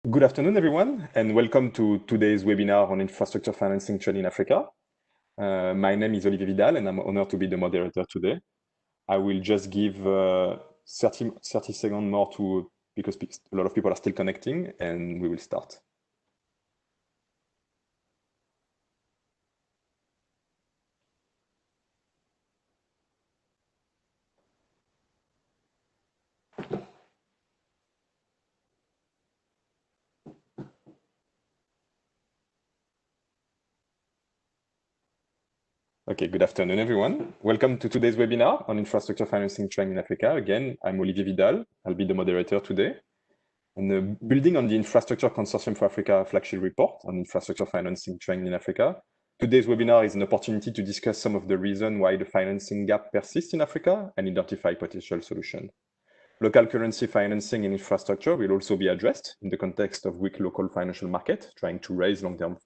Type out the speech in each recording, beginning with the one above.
Good afternoon, everyone, and welcome to today's webinar on infrastructure financing trend in Africa. My name is Olivier Vidal, and I'm honored to be the moderator today. I will just give 30 seconds more because a lot of people are still connecting, and we will start. Okay, good afternoon, everyone. Welcome to today's webinar on infrastructure financing trend in Africa. Again, I'm Olivier Vidal. I'll be the moderator today. And building on the Infrastructure Consortium for Africa flagship report on infrastructure financing trend in Africa, today's webinar is an opportunity to discuss some of the reasons why the financing gap persists in Africa and identify potential solutions. Local currency financing and infrastructure will also be addressed in the context of weak local financial market, trying to raise long-term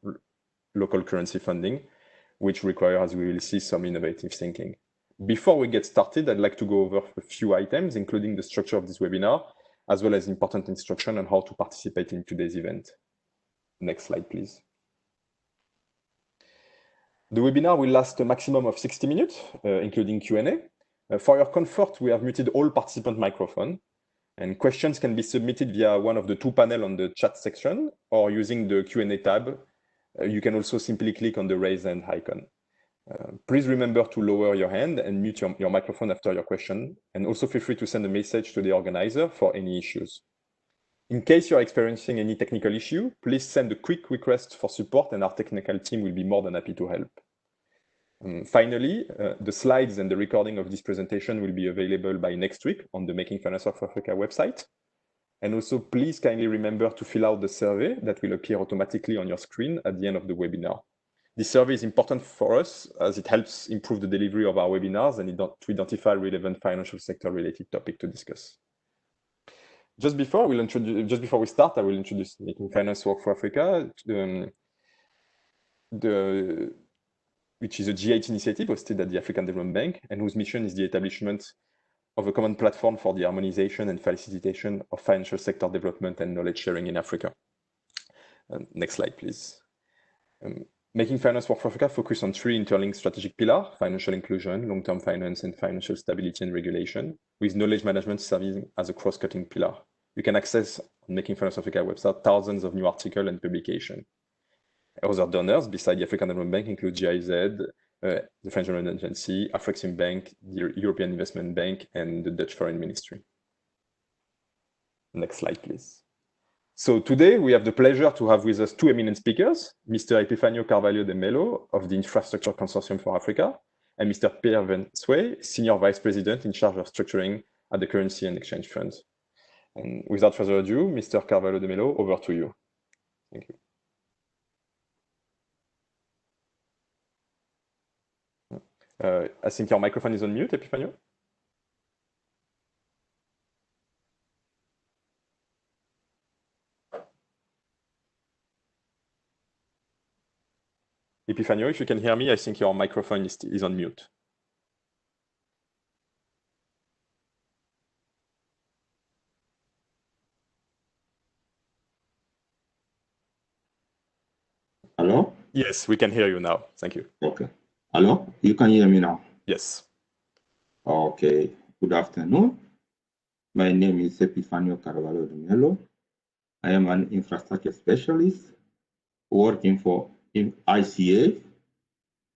local currency funding, which requires, as we will see, some innovative thinking. Before we get started, I'd like to go over a few items, including the structure of this webinar, as well as important instruction on how to participate in today's event. Next slide, please. The webinar will last a maximum of 60 minutes, including Q&A. For your comfort, we have muted all participant microphones, and questions can be submitted via one of the two panels on the chat section or using the Q&A tab. You can also simply click on the raise hand icon. Please remember to lower your hand and mute your microphone after your question, and also feel free to send a message to the organizer for any issues. In case you're experiencing any technical issue, please send a quick request for support and our technical team will be more than happy to help. Finally, the slides and the recording of this presentation will be available by next week on the Making Finance Work for Africa website. And also, please kindly remember to fill out the survey that will appear automatically on your screen at the end of the webinar. This survey is important for us as it helps improve the delivery of our webinars and to identify relevant financial sector related topics to discuss. Just before we start, I will introduce Making Finance Work for Africa, which is a G8 initiative hosted at the African Development Bank and whose mission is the establishment of a common platform for the harmonization and facilitation of financial sector development and knowledge sharing in Africa. Next slide, please. Making Finance Work for Africa focus on three interlinked strategic pillars: financial inclusion, long-term finance, and financial stability and regulation, with knowledge management serving as a cross-cutting pillar. You can access on Making Finance Africa website thousands of new articles and publications. Other donors beside the African Development Bank include GIZ, the French Development Agency, Afrexim Bank, the European Investment Bank, and the Dutch Foreign Ministry. Next slide, please. So today we have the pleasure to have with us two eminent speakers, Mr. Epifanio Carvalho de Melo of the Infrastructure Consortium for Africa, and Mr. Pierre Van Sway, Senior Vice President in charge of structuring at the Currency and Exchange Fund. And without further ado, Mr. Carvalho de Melo, over to you. Thank you. I think your microphone is on mute, Epifanio. Epifanio, if you can hear me, I think your microphone is on mute. Hello? Yes, we can hear you now. Thank you. Okay. Hello? You can hear me now? Yes. Okay. Good afternoon. My name is Epifanio Carvalho de Melo. I am an infrastructure specialist working for ICA,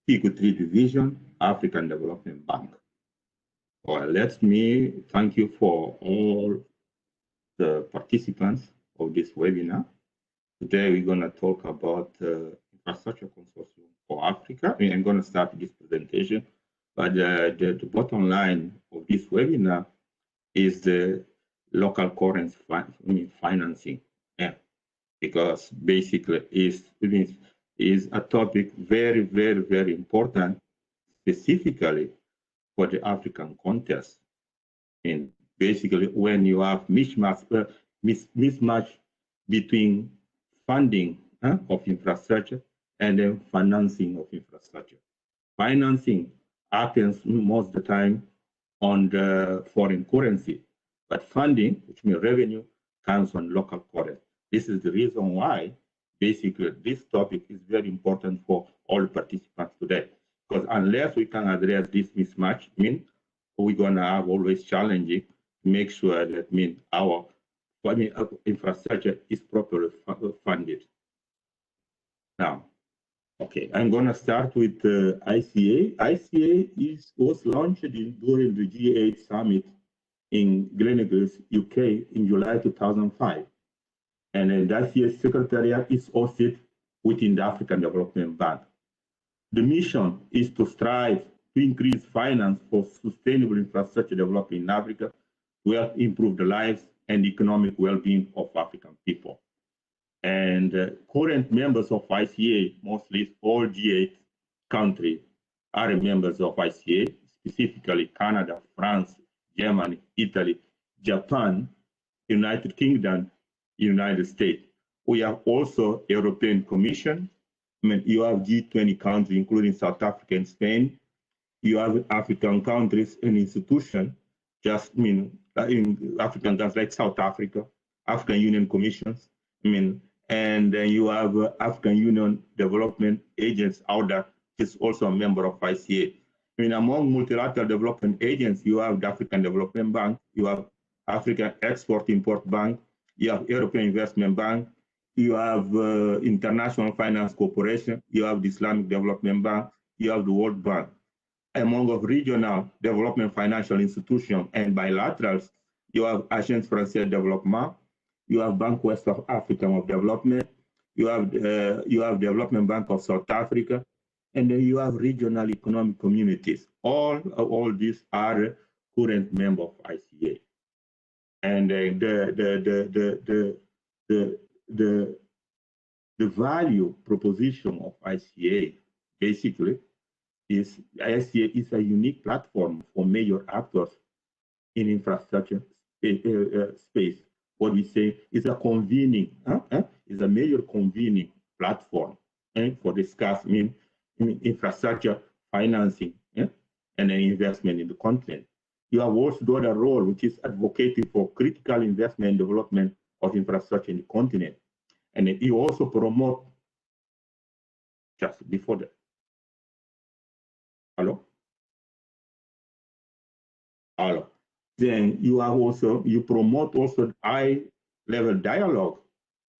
PICO3 Division, African Development Bank. Well, let me thank you for all the participants of this webinar. Today, we're going to talk about Infrastructure Consortium for Africa. I'm going to start this presentation, but the bottom line of this webinar is the local currency financing, because basically is a topic very, very, very important, specifically for the African context. And basically, when you have mismatch between funding of infrastructure and then financing of infrastructure. Financing happens most of the time on the foreign currency, but funding, which means revenue, comes on local currency. This is the reason why basically this topic is very important for all participants today. Because unless we can address this mismatch, we're gonna have always challenging to make sure that our infrastructure is properly funded. Now, okay, I'm gonna start with ICA. ICA was launched during the G8 summit in Gleneagles, UK in July 2005. And the ICA Secretariat is hosted within the African Development Bank. The mission is to strive to increase finance for sustainable infrastructure development in Africa to help improve the lives and economic well-being of African people. And current members of ICA, mostly all G8 countries, are members of ICA, specifically Canada, France, Germany, Italy, Japan, United Kingdom, United States. We have also European Commission. You have G20 countries, including South Africa and Spain. You have African countries and institutions, just in African countries like South Africa, African Union Commissions, and then you have African Union Development Agents out there, which is also a member of ICA. Among multilateral development agents, you have the African Development Bank, you have African Export-Import Bank, you have European Investment Bank, you have International Finance Corporation, you have the Islamic Development Bank, you have the World Bank. Among of regional development financial institutions and bilaterals, you have Agence Française de Développement, you have Bank West of Africa of Development, you have Development Bank of South Africa, and then you have regional economic communities. All these are current members of ICA. And the value proposition of ICA basically is ICA is a unique platform for major actors in infrastructure space. What we say is a convening, is a major convening platform for discussing infrastructure financing and an investment in the continent. You have also the other role, which is advocating for critical investment and development of infrastructure in the continent. And you also promote, just before that. Hello? Hello. Then you promote also high-level dialogue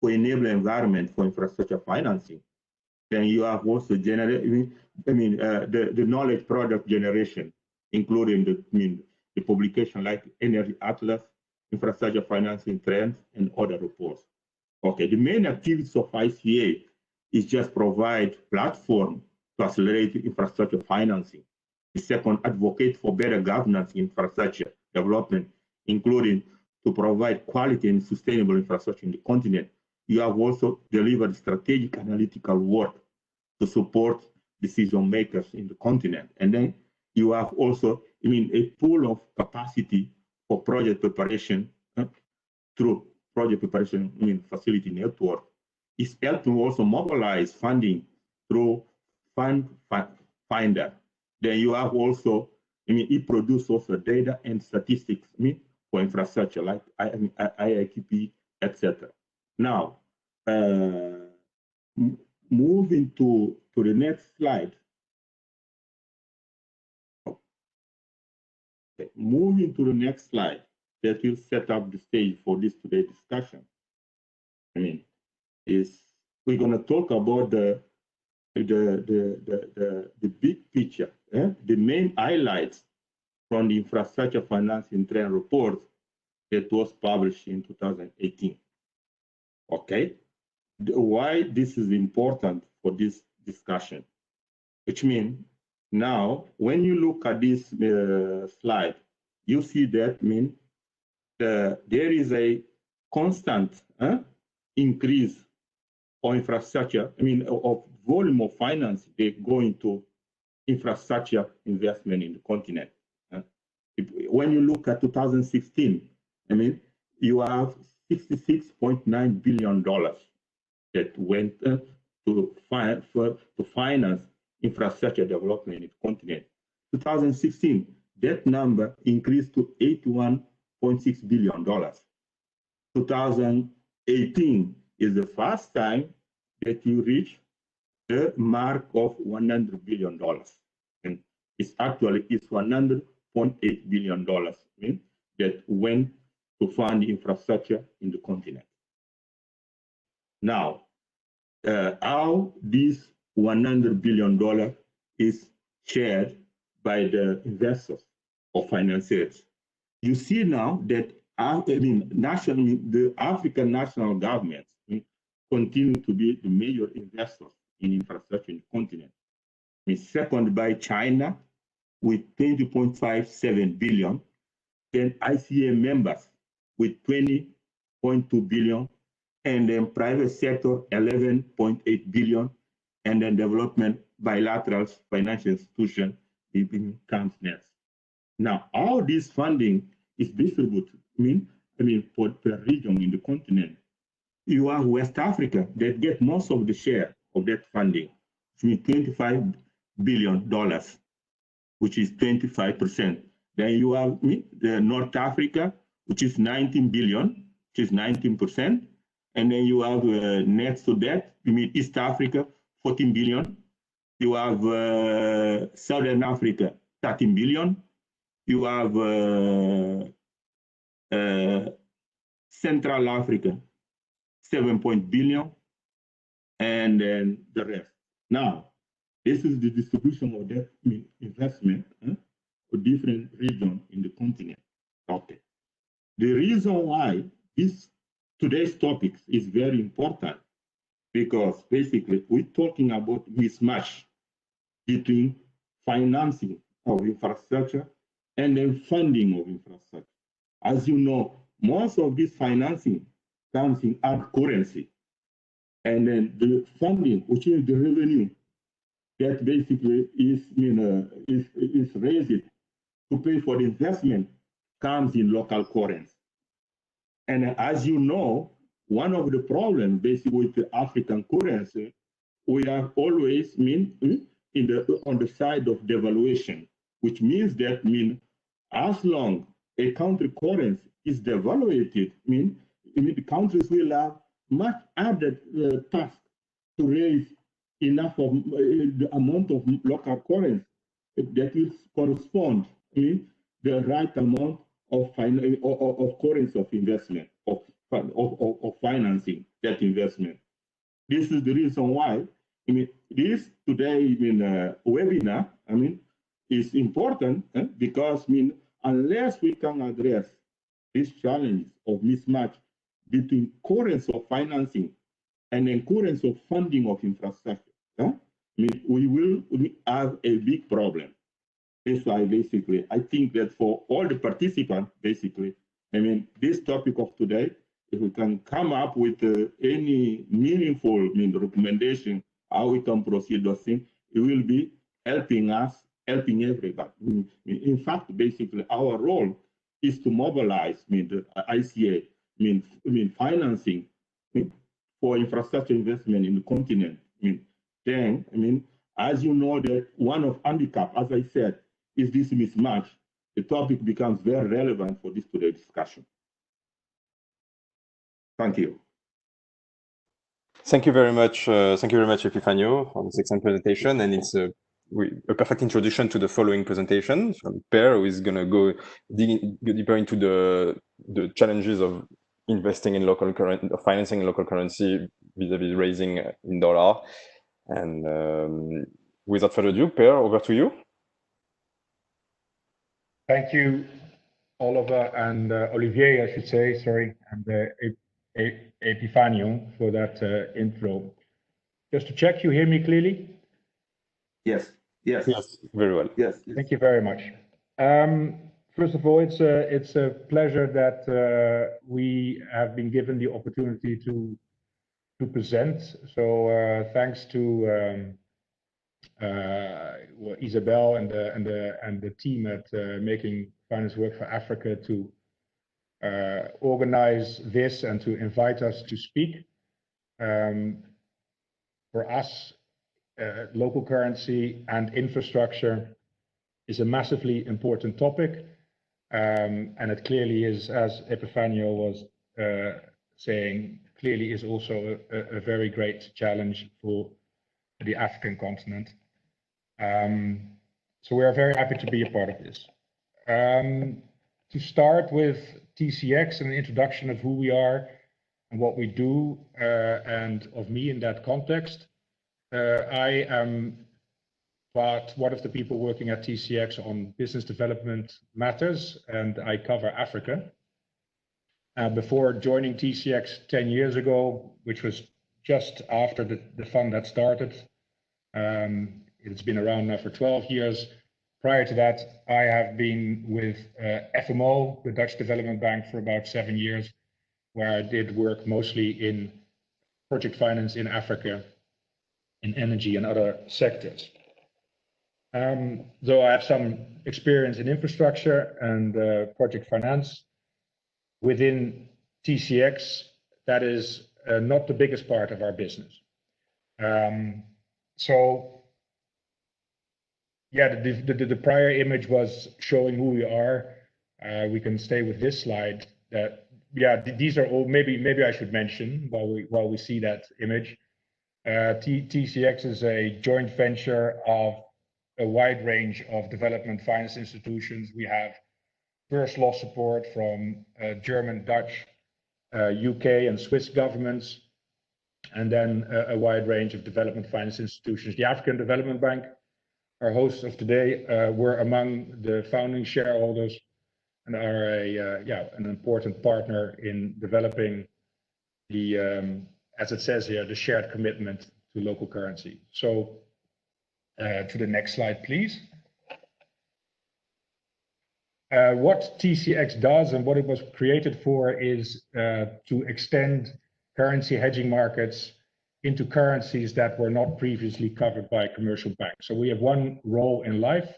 for enable environment for infrastructure financing. Then you have also the knowledge product generation, including the publication like Energy Atlas, Infrastructure Financing Trends, and other reports. Okay, the main activities of ICA is just provide platform to accelerate infrastructure financing. The second, advocate for better governance in infrastructure development, including to provide quality and sustainable infrastructure in the continent. You have also delivered strategic analytical work to support decision makers in the continent. And then you have also, a pool of capacity for project preparation through project preparation facility network. It's helping also mobilize funding through Fund Finder. Then you have also, it produces also data and statistics for infrastructure like IITP, etc. Now, moving to the next slide. Okay. Moving to the next slide, that will set up the stage for this today's discussion. We're going to talk about the big picture, the main highlights from the infrastructure financing trend report that was published in 2018. Okay, why this is important for this discussion, which means now when you look at this slide, you see that there is a constant increase of infrastructure, of volume of finance they go into infrastructure investment in the continent. When you look at 2016, you have $66.9 billion that went to finance infrastructure development in the continent. 2016, that number increased to $81.6 billion. 2018, 2018 is the first time that you reach the mark of $100 billion. And it's actually $100.8 billion that went to fund infrastructure in the continent. Now, how this $100 billion is shared by the investors or financiers. You see now that the African national governments continue to be the major investors in infrastructure in the continent. Second by China with 20.57 billion, then ICA members with 20.2 billion, and then private sector 11.8 billion, and then development bilateral financial institution comes next. Now, all this funding is distributed. For per region in the continent. You have West Africa that get most of the share of that funding, $25 billion, which is 25%. Then you have the North Africa, which is 19 billion, which is 19%. And then you have next to that, East Africa, 14 billion. You have Southern Africa, 13 billion. You have Central Africa, 7 billion, and then the rest. Now, this is the distribution of that investment for different regions in the continent. Okay. The reason why today's topic is very important, because basically we're talking about mismatch between financing of infrastructure and then funding of infrastructure. As you know, most of this financing comes in hard currency. And then the funding, which is the revenue, that basically is raised to pay for the investment, comes in local currency. And as you know, one of the problems basically with the African currency, we are always on the side of devaluation, which means that as long a country currency is devaluated, the countries will have much harder task to raise enough of the amount of local currency that will correspond to the right amount of currency of investment, of financing that investment. This is the reason why this today webinar is important because unless we can address this challenge of mismatch between currency of financing and then currency of funding of infrastructure, we will have a big problem. That's why basically I think that for all the participants, basically, this topic of today, if we can come up with any meaningful recommendation how we can proceed those things, it will be helping us, helping everybody. In fact, basically, our role is to mobilize the ICA, financing for infrastructure investment in the continent. Then, as you know, that one of handicap, as I said, is this mismatch. The topic becomes very relevant for this today's discussion. Thank you. Thank you very much. Thank you very much, Epifanio, for this excellent presentation. And it's a perfect introduction to the following presentation from Per, who is going to go deeper into the challenges of investing in local currency, financing in local currency vis-a-vis raising in dollar. And without further ado, Per, over to you. Thank you, Oliver and Olivier, I should say, sorry, and Epifanio for that intro. Just to check, you hear me clearly? Yes, very well. Yes. Thank you very much. First of all, it's a pleasure that we have been given the opportunity to present. So thanks to Isabel and the team at Making Finance Work for Africa to organize this and to invite us to speak. For us, local currency and infrastructure is a massively important topic, and it clearly is, as Epifanio was saying, clearly is also a very great challenge for the African continent. So we are very happy to be a part of this. To start with TCX and an introduction of who we are and what we do, and of me in that context. I am one of the people working at TCX on business development matters, and I cover Africa. Before joining TCX 10 years ago, which was just after the fund had started, it's been around now for 12 years. Prior to that, I have been with FMO, the Dutch Development Bank, for about 7 years, where I did work mostly in project finance in Africa, in energy and other sectors. Though I have some experience in infrastructure and project finance, within TCX, that is not the biggest part of our business. So yeah, the prior image was showing who we are. We can stay with this slide. That yeah, these are all. Maybe I should mention while we see that image. TCX is a joint venture of a wide range of development finance institutions. We have first loss support from German, Dutch, UK, and Swiss governments, and then a wide range of development finance institutions. The African Development Bank, our hosts of today, were among the founding shareholders and are an important partner in developing the, as it says here, the shared commitment to local currency. So to the next slide, please. What TCX does and what it was created for is to extend currency hedging markets into currencies that were not previously covered by commercial banks. So we have one role in life,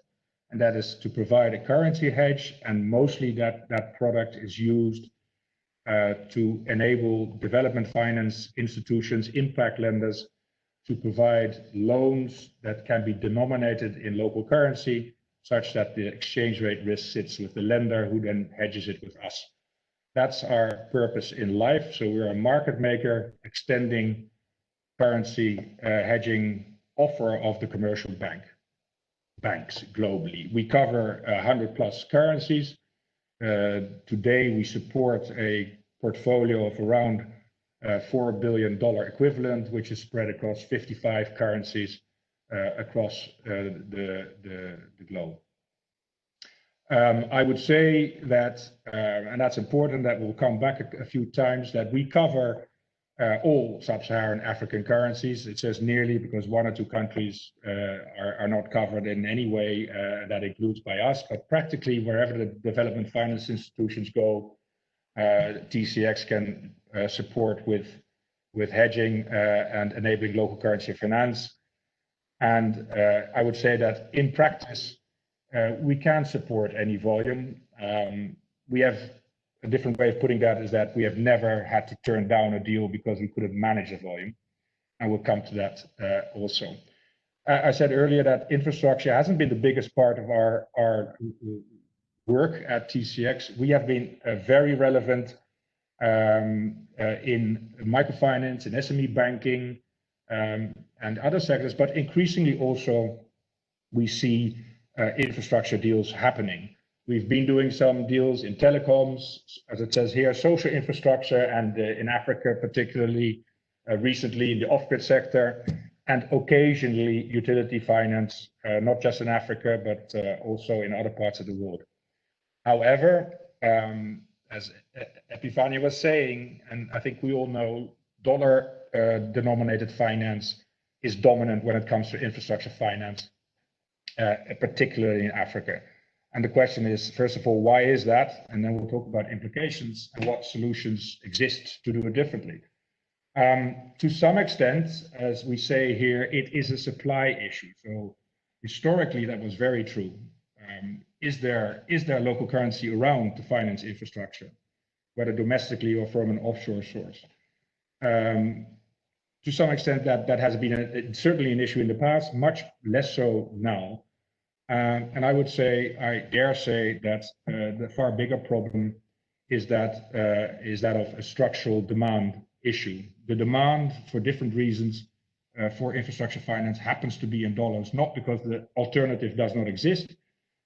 and that is to provide a currency hedge, and mostly that product is used to enable development finance institutions, impact lenders, to provide loans that can be denominated in local currency, such that the exchange rate risk sits with the lender, who then hedges it with us. That's our purpose in life. So we're a market maker extending currency hedging offer of the commercial banks globally. We cover 100+ currencies. Today we support a portfolio of around $4 billion equivalent, which is spread across 55 currencies across the globe. I would say that, and that's important, that we'll come back a few times, that we cover all sub-Saharan African currencies. It says nearly because one or two countries are not covered in any way that includes by us, but practically wherever the development finance institutions go, TCX can support with hedging and enabling local currency finance. And I would say that in practice, we can support any volume. We have a different way of putting that is that we have never had to turn down a deal because we couldn't manage the volume. And we'll come to that also. I said earlier that infrastructure hasn't been the biggest part of our work at TCX. We have been very relevant in microfinance, in SME banking, and other sectors, but increasingly also we see infrastructure deals happening. We've been doing some deals in telecoms, as it says here, social infrastructure, and in Africa, particularly recently in the off-grid sector, and occasionally utility finance, not just in Africa, but also in other parts of the world. However, as Epifania was saying, and I think we all know, dollar-denominated finance is dominant when it comes to infrastructure finance, particularly in Africa. And the question is, first of all, why is that? And then we'll talk about implications and what solutions exist to do it differently. To some extent, as we say here, it is a supply issue. So historically, that was very true. Is there local currency around to finance infrastructure, whether domestically or from an offshore source? To some extent, that has been certainly an issue in the past, much less so now. And I would say, I dare say that the far bigger problem is that of a structural demand issue. The demand for different reasons for infrastructure finance happens to be in dollars, not because the alternative does not exist,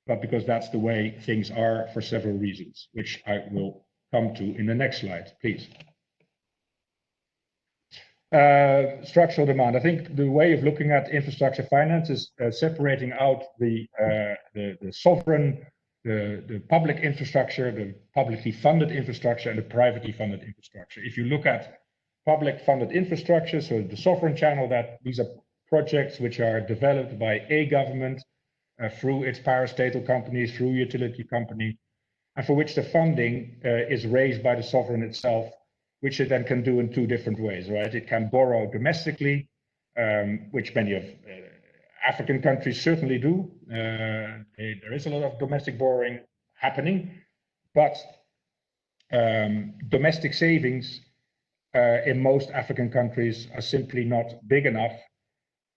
but because that's the way things are for several reasons, which I will come to in the next slide, please. Structural demand. I think the way of looking at infrastructure finance is separating out the sovereign, the public infrastructure, the publicly funded infrastructure, and the privately funded infrastructure. If you look at public funded infrastructure, so the sovereign channel, that these are projects which are developed by a government through its parastatal companies, through utility company, and for which the funding is raised by the sovereign itself, which it then can do in two different ways, right? It can borrow domestically, which many of African countries certainly do. There is a lot of domestic borrowing happening, but domestic savings in most African countries are simply not big enough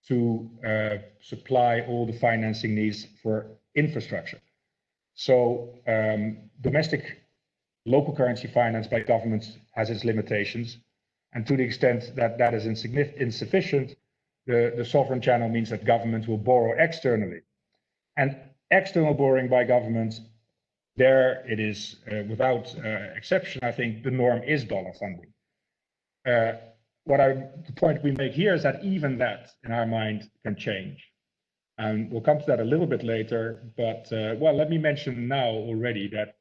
to supply all the financing needs for infrastructure. So domestic local currency finance by governments has its limitations. And to the extent that that is insufficient, the sovereign channel means that governments will borrow externally. And external borrowing by governments, there it is, without exception, I think the norm is dollar funding. The point we make here is that even that, in our mind, can change. And we'll come to that a little bit later, but well, let me mention now already that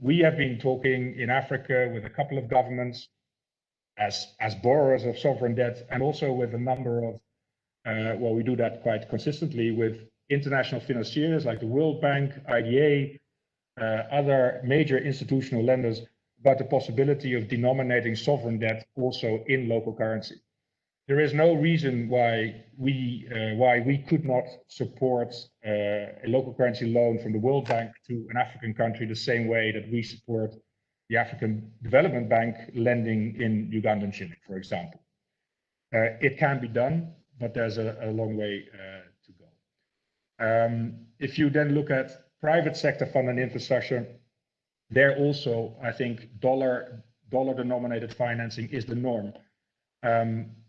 we have been talking in Africa with a couple of governments as borrowers of sovereign debt, and also with a number of, well, we do that quite consistently with international financiers like the World Bank, IDA, other major institutional lenders, about the possibility of denominating sovereign debt also in local currency. There is no reason why we could not support a local currency loan from the World Bank to an African country the same way that we support the African Development Bank lending in Ugandan shilling, for example. It can be done, but there's a long way to go. If you then look at private sector funded infrastructure, there also, I think dollar-denominated financing is the norm.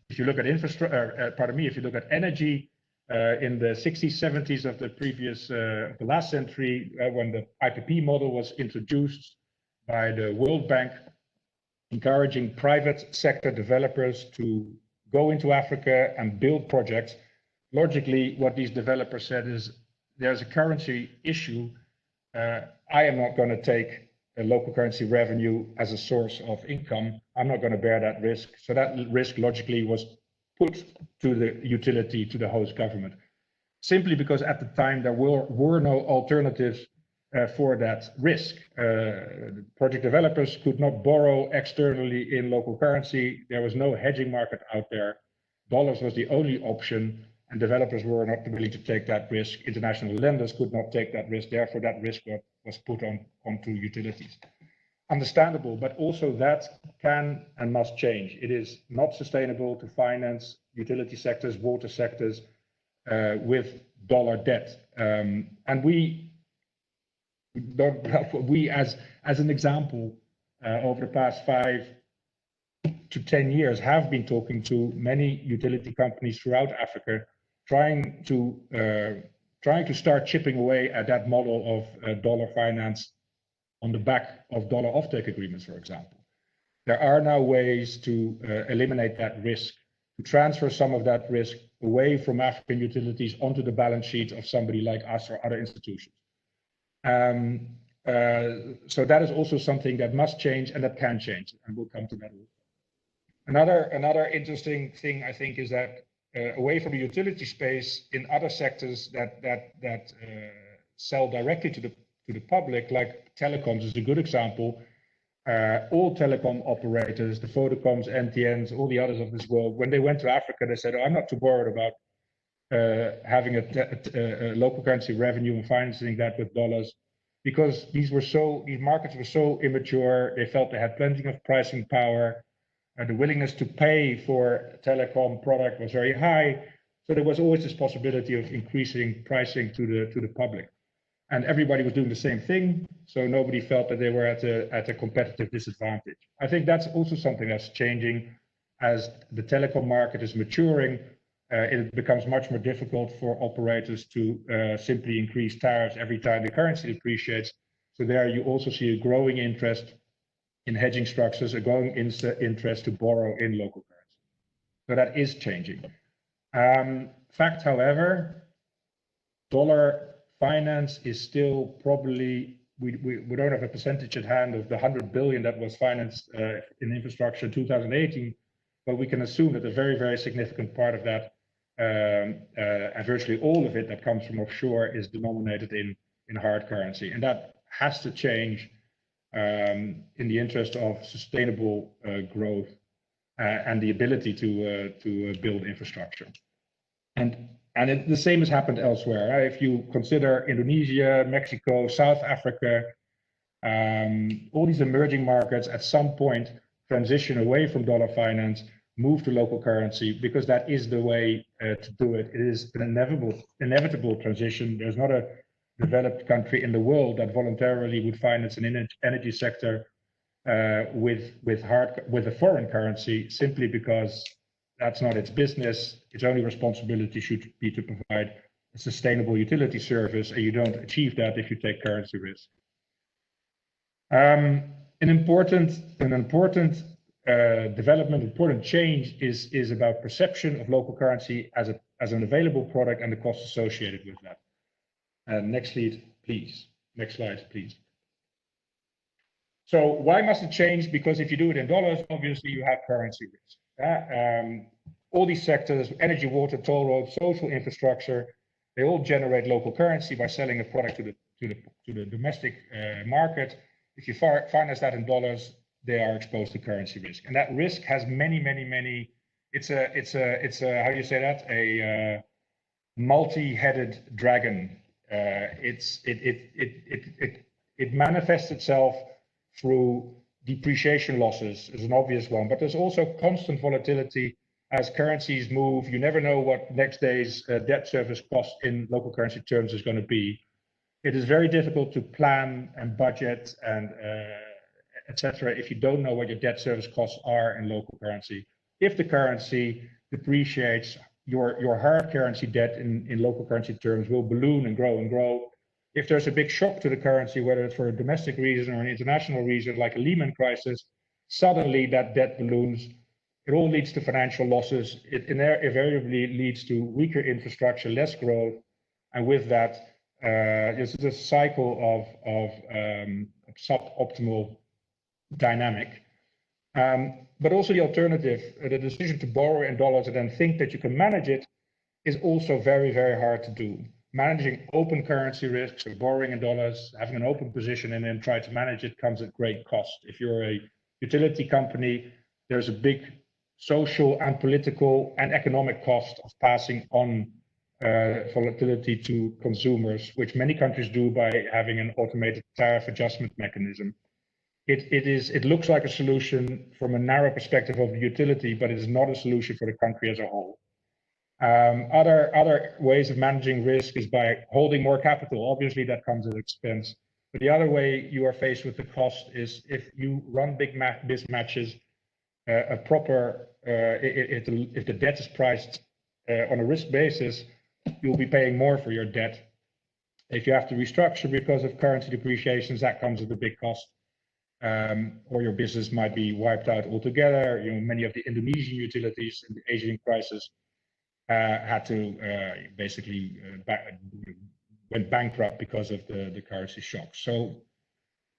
If you look at if you look at energy in the 60s, 70s of the last century, when the IPP model was introduced by the World Bank, encouraging private sector developers to go into Africa and build projects. Logically, what these developers said is, there's a currency issue. I am not going to take a local currency revenue as a source of income. I'm not going to bear that risk. So that risk logically was put to the utility, to the host government, simply because at the time there were no alternatives for that risk. Project developers could not borrow externally in local currency. There was no hedging market out there. Dollars was the only option, and developers were not willing to take that risk. International lenders could not take that risk. Therefore, that risk was put onto utilities. Understandable, but also that can and must change. It is not sustainable to finance utility sectors, water sectors with dollar debt. And we as an example, over the past 5 to 10 years, have been talking to many utility companies throughout Africa, trying to start chipping away at that model of dollar finance on the back of dollar offtake agreements, for example. There are now ways to eliminate that risk, to transfer some of that risk away from African utilities onto the balance sheet of somebody like us or other institutions. So that is also something that must change and that can change, and we'll come to that. Another interesting thing, I think, is that away from the utility space, in other sectors that sell directly to the public, like telecoms is a good example. All telecom operators, the Vodacoms, MTNs, all the others of this world, when they went to Africa, they said, I'm not too worried about having a local currency revenue and financing that with dollars, because these markets were so immature. They felt they had plenty of pricing power. The willingness to pay for a telecom product was very high. So there was always this possibility of increasing pricing to the public. and everybody was doing the same thing, so nobody felt that they were at a competitive disadvantage. I think that's also something that's changing as the telecom market is maturing. It becomes much more difficult for operators to simply increase tariffs every time the currency depreciates. So there you also see a growing interest in hedging structures, a growing interest to borrow in local currency. So that is changing. Fact, however, dollar finance is still probably, we don't have a percentage at hand of the 100 billion that was financed in infrastructure in 2018, but we can assume that a very, very significant part of that, and virtually all of it that comes from offshore, is denominated in hard currency. And that has to change in the interest of sustainable growth and the ability to build infrastructure. And the same has happened elsewhere. If you consider Indonesia, Mexico, South Africa, all these emerging markets at some point transition away from dollar finance, move to local currency, because that is the way to do it. It is an inevitable transition. There's not a developed country in the world that voluntarily would finance an energy sector with a foreign currency, simply because that's not its business. Its only responsibility should be to provide a sustainable utility service, and you don't achieve that if you take currency risk. An important development, important change is about perception of local currency as an available product and the costs associated with that. Next slide, please. Next slide, please. So why must it change? Because if you do it in dollars, obviously you have currency risk. All these sectors, energy, water, toll roads, social infrastructure, they all generate local currency by selling a product to the domestic market. If you finance that in dollars, they are exposed to currency risk, and that risk has many. It's a how do you say that? A multi-headed dragon. It manifests itself through depreciation losses, is an obvious one, but there's also constant volatility as currencies move. You never know what next day's debt service cost in local currency terms is going to be. It is very difficult to plan and budget and etc. if you don't know what your debt service costs are in local currency. If the currency depreciates, your hard currency debt in local currency terms will balloon and grow and grow. If there's a big shock to the currency, whether it's for a domestic reason or an international reason, like a Lehman crisis, suddenly that debt balloons. It all leads to financial losses. It invariably leads to weaker infrastructure, less growth, and with that, this is a cycle of suboptimal dynamic. But also the alternative, the decision to borrow in dollars and then think that you can manage it, is also very, very hard to do. Managing open currency risks, so borrowing in dollars, having an open position and then try to manage it, comes at great cost. If you're a utility company, there's a big social and political and economic cost of passing on volatility to consumers, which many countries do by having an automated tariff adjustment mechanism. It looks like a solution from a narrow perspective of the utility, but it is not a solution for the country as a whole. Other ways of managing risk is by holding more capital. Obviously, that comes at expense. But the other way you are faced with the cost is if you run big mismatches. If the debt is priced on a risk basis, you'll be paying more for your debt. If you have to restructure because of currency depreciations, that comes at a big cost. Or your business might be wiped out altogether. Many of the Indonesian utilities in the Asian crisis had to basically went bankrupt because of the currency shock. So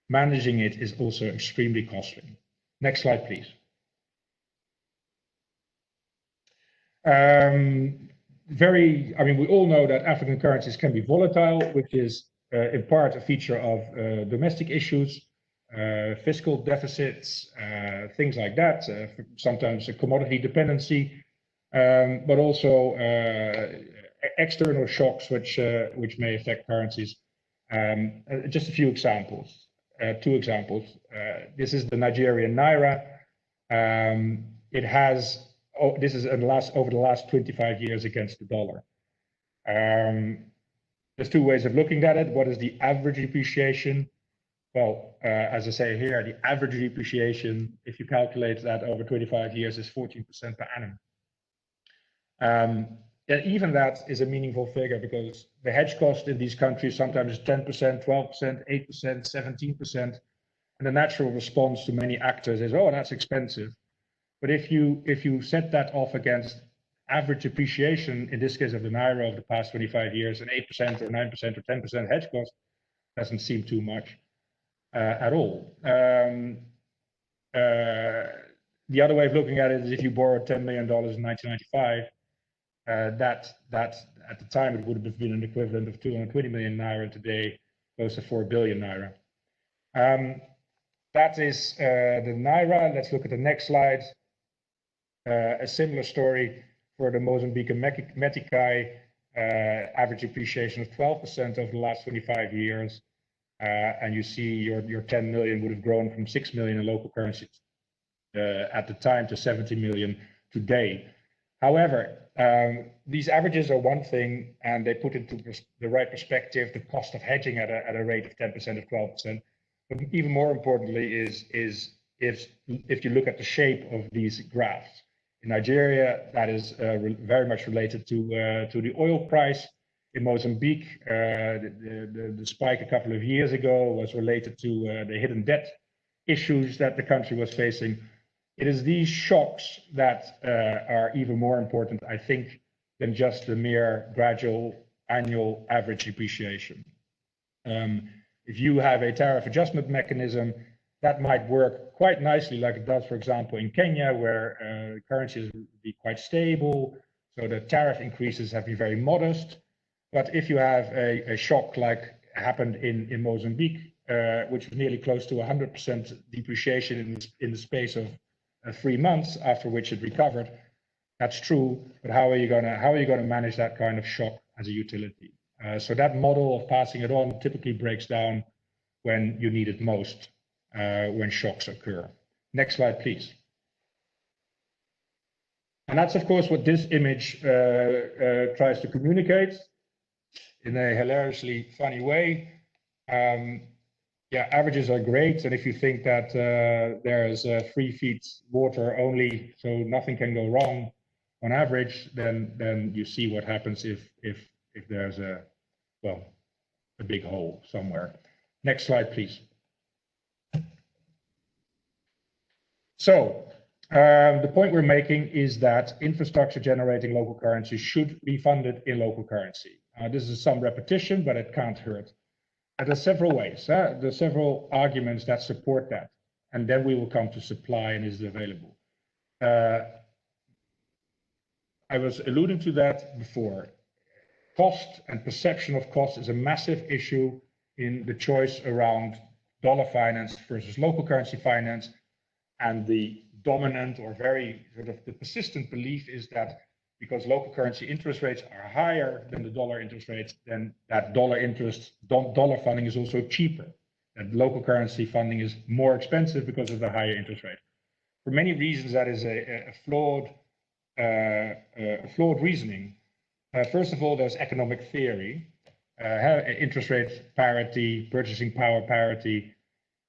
managing it is also extremely costly. Next slide, please. We all know that African currencies can be volatile, which is in part a feature of domestic issues, fiscal deficits, things like that, sometimes a commodity dependency, but also external shocks which may affect currencies. Just a few examples, two examples. This is the Nigerian naira. This is over the last 25 years against the dollar. There's two ways of looking at it. What is the average depreciation? Well, as I say here, the average depreciation, if you calculate that over 25 years, is 14% per annum. And even that is a meaningful figure because the hedge cost in these countries sometimes is 10%, 12%, 8%, 17%. And the natural response to many actors is, oh, that's expensive. But if you set that off against average depreciation, in this case of the Naira of the past 25 years, an 8% or 9% or 10% hedge cost doesn't seem too much at all. The other way of looking at it is if you borrowed $10 million in 1995, that at the time it would have been an equivalent of 220 million Naira, today close to 4 billion Naira. That is the Naira. Let's look at the next slide. A similar story for the Mozambique Meticai, average appreciation of 12% over the last 25 years. And you see your 10 million would have grown from 6 million in local currencies at the time to 70 million today. However, these averages are one thing, and they put into the right perspective the cost of hedging at a rate of 10% or 12%. But even more importantly is if you look at the shape of these graphs. In Nigeria, that is very much related to the oil price. In Mozambique, the spike a couple of years ago was related to the hidden debt issues that the country was facing. It is these shocks that are even more important, I think, than just the mere gradual annual average depreciation. If you have a tariff adjustment mechanism, that might work quite nicely, like it does, for example, in Kenya, where currencies will be quite stable, so the tariff increases have been very modest. But if you have a shock like happened in Mozambique, which was nearly close to 100% depreciation in the space of 3 months, after which it recovered, that's true. But how are you gonna manage that kind of shock as a utility? So that model of passing it on typically breaks down when you need it most, when shocks occur. Next slide, please. And that's, of course, what this image tries to communicate in a hilariously funny way. Yeah, averages are great, and if you think that there's 3 feet water only, so nothing can go wrong on average, then you see what happens if there's a big hole somewhere. Next slide, please. So the point we're making is that infrastructure generating local currency should be funded in local currency. This is some repetition, but it can't hurt. And there's several ways. There's several arguments that support that. And then we will come to supply and is it available. I was alluding to that before. Cost and perception of cost is a massive issue in the choice around dollar finance versus local currency finance. And the dominant or very sort of the persistent belief is that because local currency interest rates are higher than the dollar interest rates, then that dollar funding is also cheaper. That local currency funding is more expensive because of the higher interest rate. For many reasons, that is a flawed reasoning. First of all, there's economic theory, interest rate parity, purchasing power parity,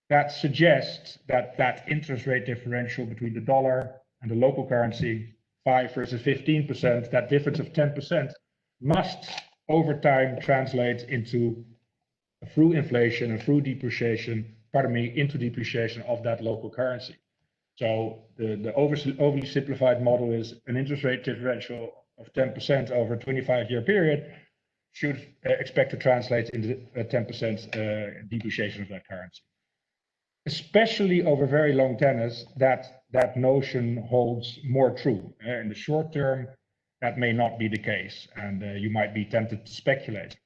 that suggests that interest rate differential between the dollar and the local currency, 5 versus 15%, that difference of 10% must over time translate into through inflation and through depreciation, into depreciation of that local currency. So the overly simplified model is an interest rate differential of 10% over a 25-year period should expect to translate into a 10% depreciation of that currency. Especially over very long tenors, that notion holds more true. In the short term, that may not be the case, and you might be tempted to speculate.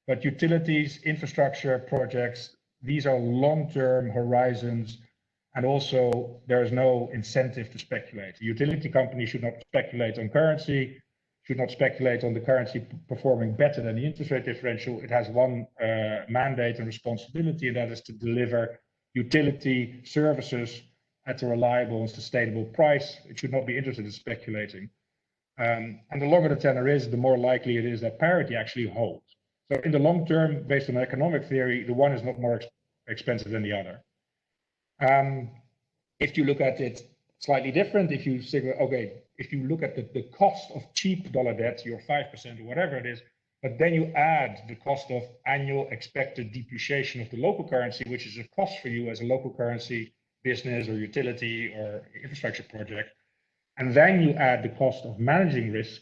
But utilities, infrastructure projects, these are long-term horizons, and also there is no incentive to speculate. A utility company should not speculate on currency, should not speculate on the currency performing better than the interest rate differential. It has one mandate and responsibility, and that is to deliver utility services at a reliable and sustainable price. It should not be interested in speculating. And the longer the tenor is, the more likely it is that parity actually holds. So in the long term, based on economic theory, the one is not more expensive than the other. If you look at it slightly different, if you say, okay, if you look at the cost of cheap dollar debt, your 5% or whatever it is, but then you add the cost of annual expected depreciation of the local currency, which is a cost for you as a local currency business or utility or infrastructure project. And then you add the cost of managing risk,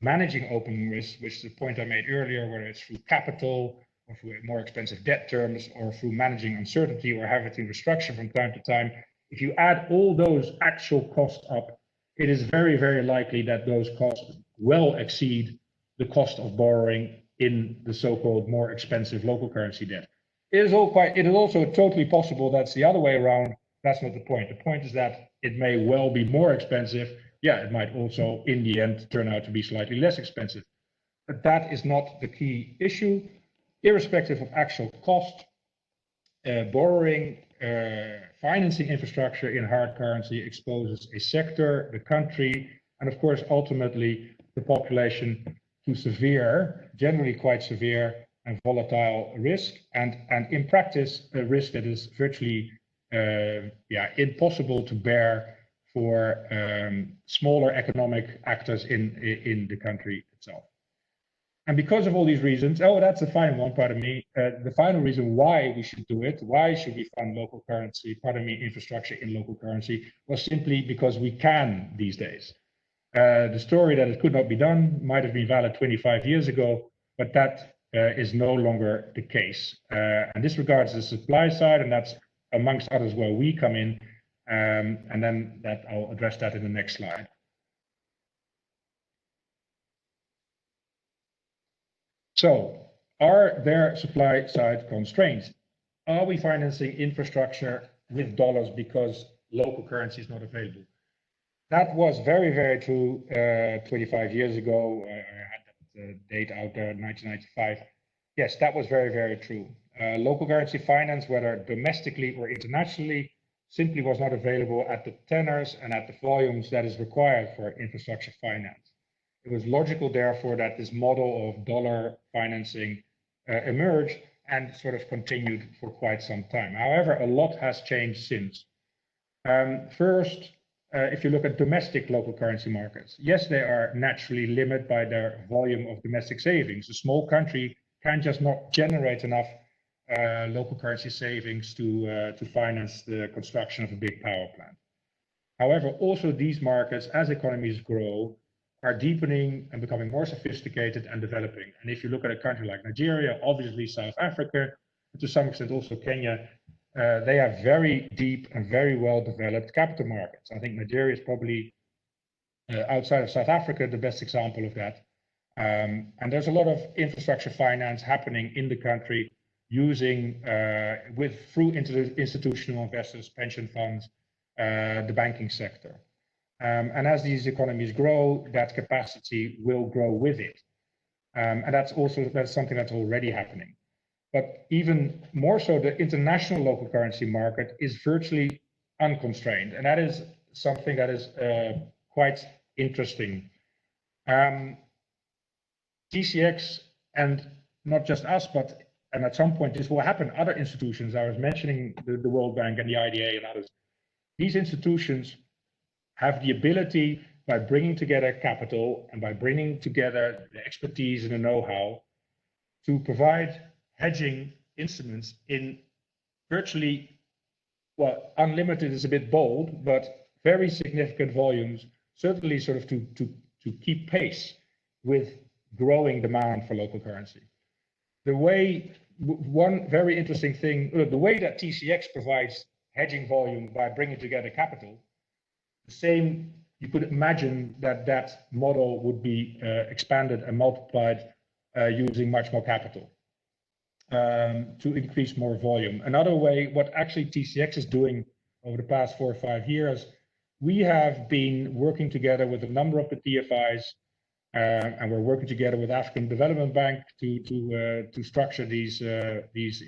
managing open risk, which is the point I made earlier, whether it's through capital or through more expensive debt terms or through managing uncertainty or having to restructure from time to time. If you add all those actual costs up, it is very, very likely that those costs well exceed the cost of borrowing in the so-called more expensive local currency debt. It is also totally possible that's the other way around. That's not the point. The point is that it may well be more expensive. Yeah, it might also, in the end, turn out to be slightly less expensive. But that is not the key issue. Irrespective of actual cost, borrowing, financing infrastructure in hard currency exposes a sector, the country, and of course, ultimately, the population to severe, generally quite severe and volatile risk, and in practice, a risk that is virtually impossible to bear for smaller economic actors in the country itself. And because of all these reasons, that's the final one, pardon me. The final reason why we should do it, why should we fund local currency, infrastructure in local currency, was simply because we can these days. The story that it could not be done might have been valid 25 years ago, but that is no longer the case. And this regards the supply side, and that's amongst others where we come in. And then I'll address that in the next slide. So, are there supply side constraints? Are we financing infrastructure with dollars because local currency is not available? That was very, very true 25 years ago. I had that date out there, 1995. Yes, that was very, very true. Local currency finance, whether domestically or internationally, simply was not available at the tenors and at the volumes that is required for infrastructure finance. It was logical, therefore, that this model of dollar financing emerged and sort of continued for quite some time. However, a lot has changed since. First, if you look at domestic local currency markets, yes, they are naturally limited by their volume of domestic savings. A small country can just not generate enough local currency savings to finance the construction of a big power plant. However, also these markets, as economies grow, are deepening and becoming more sophisticated and developing. And if you look at a country like Nigeria, obviously South Africa, and to some extent also Kenya, they have very deep and very well developed capital markets. I think Nigeria is probably, outside of South Africa, the best example of that. And there's a lot of infrastructure finance happening in the country using, through institutional investors, pension funds, the banking sector. And as these economies grow, that capacity will grow with it. And that's something that's already happening. But even more so, the international local currency market is virtually unconstrained. And that is something that is quite interesting. TCX, and not just us, and at some point this will happen, other institutions, I was mentioning the World Bank and the IDA and others, these institutions have the ability, by bringing together capital and by bringing together the expertise and the know-how, to provide hedging instruments in virtually, well, unlimited is a bit bold, but very significant volumes, certainly sort of to keep pace with growing demand for local currency. One very interesting thing, the way that TCX provides hedging volume by bringing together capital, the same, you could imagine that model would be expanded and multiplied using much more capital to increase more volume. Another way, what actually TCX is doing over the past 4 or 5 years, we have been working together with a number of the TFIs, and we're working together with African Development Bank to structure these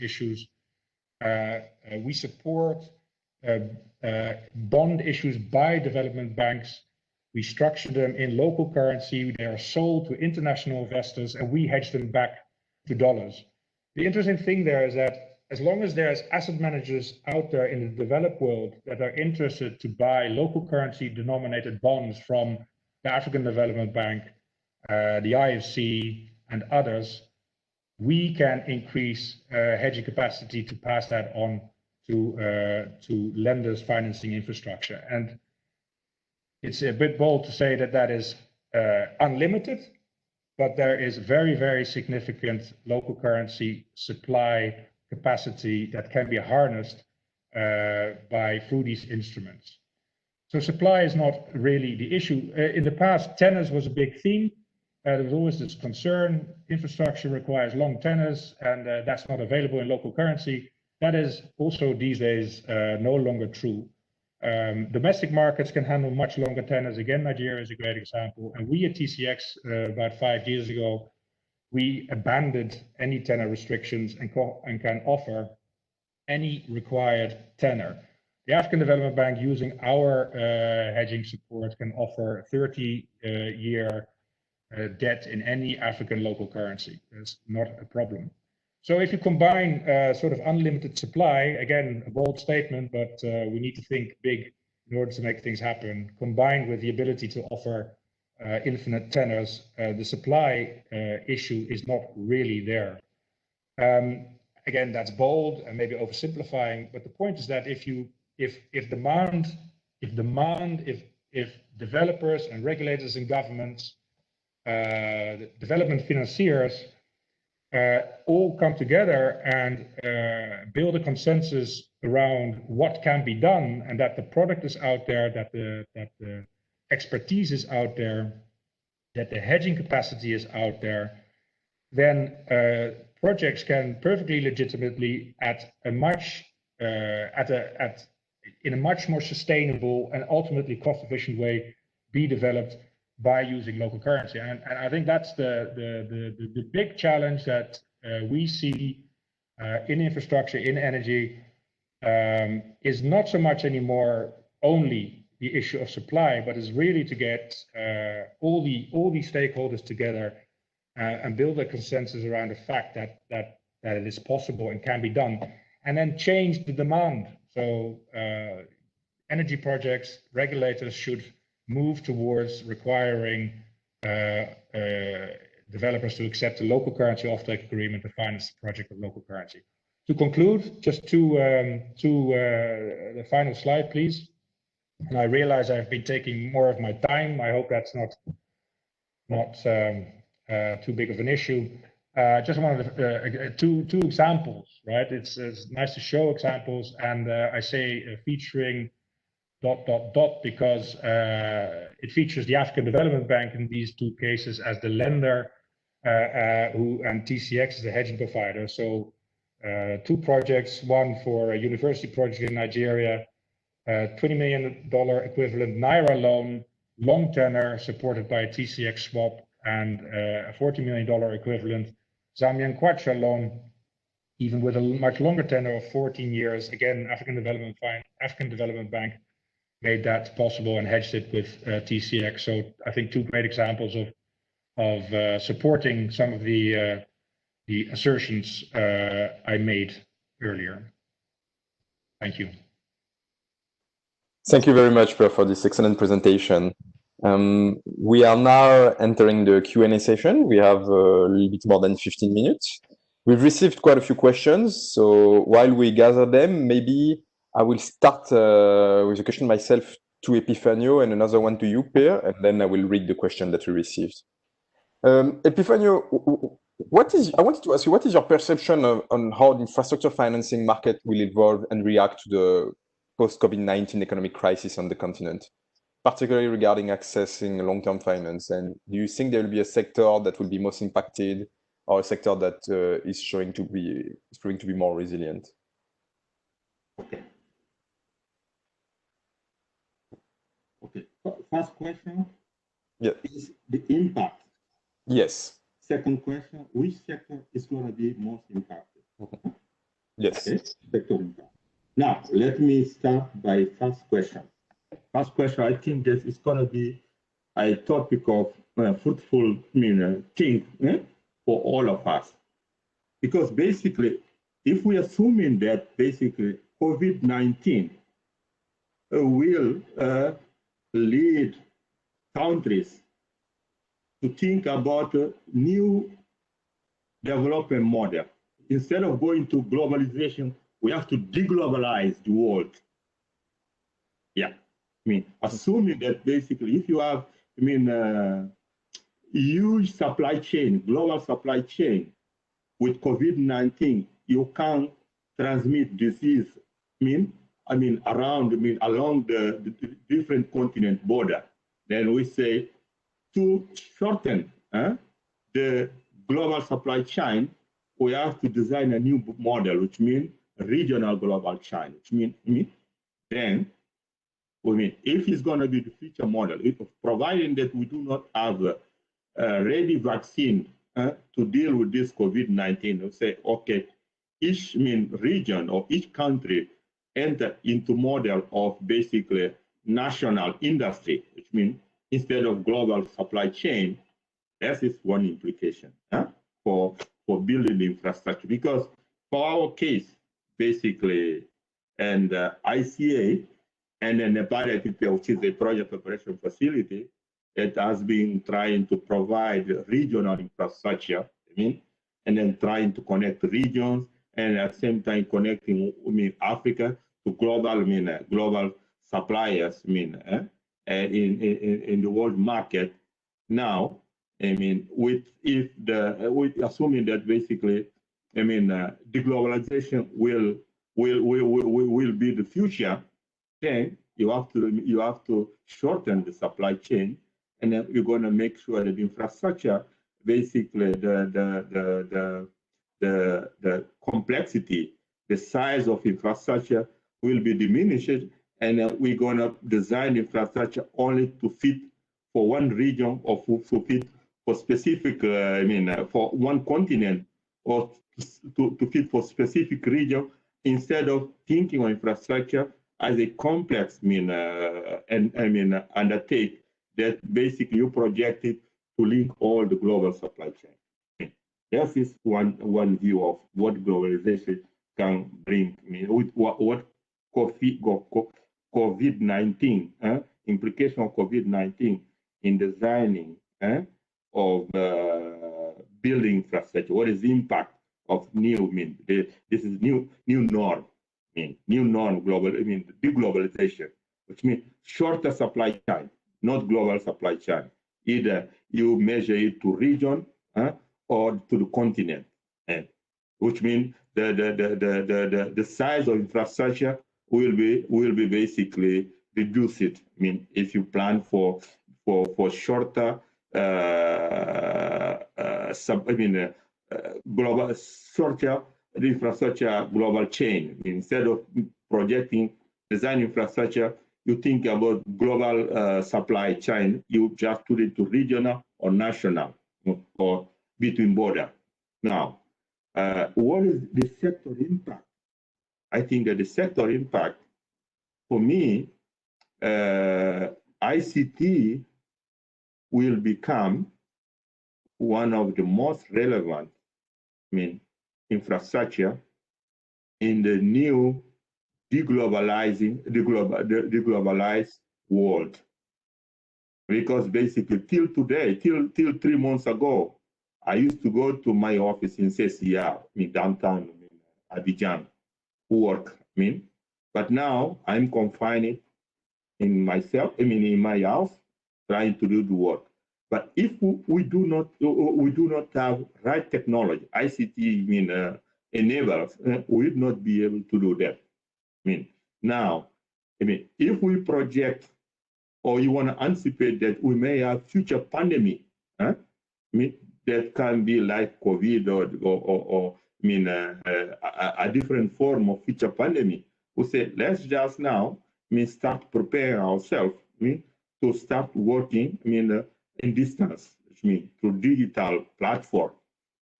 issues. We support bond issues by development banks. We structure them in local currency. They are sold to international investors, and we hedge them back to dollars. The interesting thing there is that as long as there's asset managers out there in the developed world that are interested to buy local currency denominated bonds from the African Development Bank, the IFC, and others, we can increase hedging capacity to pass that on to lenders financing infrastructure. And it's a bit bold to say that that is unlimited, but there is very, very significant local currency supply capacity that can be harnessed through these instruments. So supply is not really the issue. In the past, tenors was a big theme. There was always this concern, infrastructure requires long tenors, and that's not available in local currency. That is also these days no longer true. Domestic markets can handle much longer tenors. Again, Nigeria is a great example. And we at TCX, about 5 years ago, we abandoned any tenor restrictions and can offer any required tenor. The African Development Bank, using our hedging support, can offer 30-year debt in any African local currency. That's not a problem. So if you combine sort of unlimited supply, again, a bold statement, but we need to think big in order to make things happen, combined with the ability to offer infinite tenors, the supply issue is not really there. Again, that's bold and maybe oversimplifying, but the point is that if developers and regulators and governments, development financiers, all come together and build a consensus around what can be done, and that the product is out there, that the expertise is out there, that the hedging capacity is out there, then projects can perfectly legitimately in a much more sustainable and ultimately cost-efficient way be developed by using local currency. And I think that's the big challenge that we see in infrastructure, in energy, is not so much anymore only the issue of supply, but is really to get all the stakeholders together and build a consensus around the fact that it is possible and can be done, and then change the demand. So energy projects, regulators should move towards requiring developers to accept a local currency offtake agreement to finance the project of local currency. To conclude, just the final slide, please. And I realize I've been taking more of my time. I hope that's not too big of an issue. Just wanted two examples, right? It's nice to show examples, and I say featuring ... because it features the African Development Bank in these two cases as the lender, and TCX is the hedging provider. So two projects, one for a university project in Nigeria, $20 million equivalent Naira loan, long tenor, supported by a TCX swap, and a $40 million equivalent Zambian Kwacha loan, even with a much longer tenor of 14 years. Again, African Development Bank made that possible and hedged it with TCX. So I think two great examples of supporting some of the assertions I made earlier. Thank you. Thank you very much, Per, for this excellent presentation. We are now entering the Q&A session. We have a little bit more than 15 minutes. We've received quite a few questions, so while we gather them, maybe I will start with a question myself to Epifanio and another one to you, Per, and then I will read the question that we received. Epifanio, I wanted to ask you, what is your perception on how the infrastructure financing market will evolve and react to the post-COVID-19 economic crisis on the continent, particularly regarding accessing long-term finance? And do you think there will be a sector that will be most impacted, or a sector that is proving to be more resilient? Okay. First question. Yeah. Is the impact. Yes. Second question, which sector is going to be most impacted? Yes. Okay. Sector impact. Now, let me start by first question. First question, I think this is going to be a topic of fruitful thing for all of us. because basically, if we assuming that basically COVID-19 will lead countries to think about a new development model. Instead of going to globalization, we have to deglobalize the world. Yeah, I mean, assuming that basically if you have, I mean, huge supply chain, global supply chain with COVID-19, you can transmit disease, along the different continent border. Then we say to shorten the global supply chain, we have to design a new model, which means regional global chain, which means then, if it's going to be the future model, providing that we do not have a ready vaccine to deal with this COVID-19, we say, okay, each region or each country enter into model of basically national industry, which means instead of global supply chain. That is one implication for building the infrastructure. Because for our case, basically, and ICA, and then the PPA, which is a project operation facility, it has been trying to provide regional infrastructure, and then trying to connect regions, and at the same time connecting Africa to global, global suppliers, in the world market. Now, with assuming that basically, deglobalization will be the future, then you have to shorten the supply chain, and then you're going to make sure that the infrastructure, basically the complexity, the size of infrastructure will be diminished, and we're going to design infrastructure only to fit for one region or to fit for specific, for one continent, or to fit for specific region, instead of thinking of infrastructure as a complex undertake that basically you projected to link all the global supply chain. That is one view of what globalization can bring. With what COVID-19 implication of COVID-19 in designing of building infrastructure. What is the impact of new? This is new norm. New norm global. Deglobalization, which means shorter supply chain, not global supply chain. Either you measure it to region or to the continent, which means the size of infrastructure will be basically reduced. If you plan for shorter global shorter infrastructure global chain, instead of projecting design infrastructure, you think about global supply chain. You just put it to regional or national or between border. Now, what is the sector impact? I think that the sector impact, for me, ICT will become one of the most relevant, infrastructure in the new deglobalized world. Because basically, till today, till 3 months ago, I used to go to my office in CCR, downtown Abidjan, work. But now I'm confined in myself, in my house, trying to do the work. But if we do not have right technology, ICT enablers, we would not be able to do that. Now, if we project, or you want to anticipate that we may have future pandemic, that can be like COVID or a different form of future pandemic. We say, let's just now start preparing ourselves to start working in distance, which means through digital platform.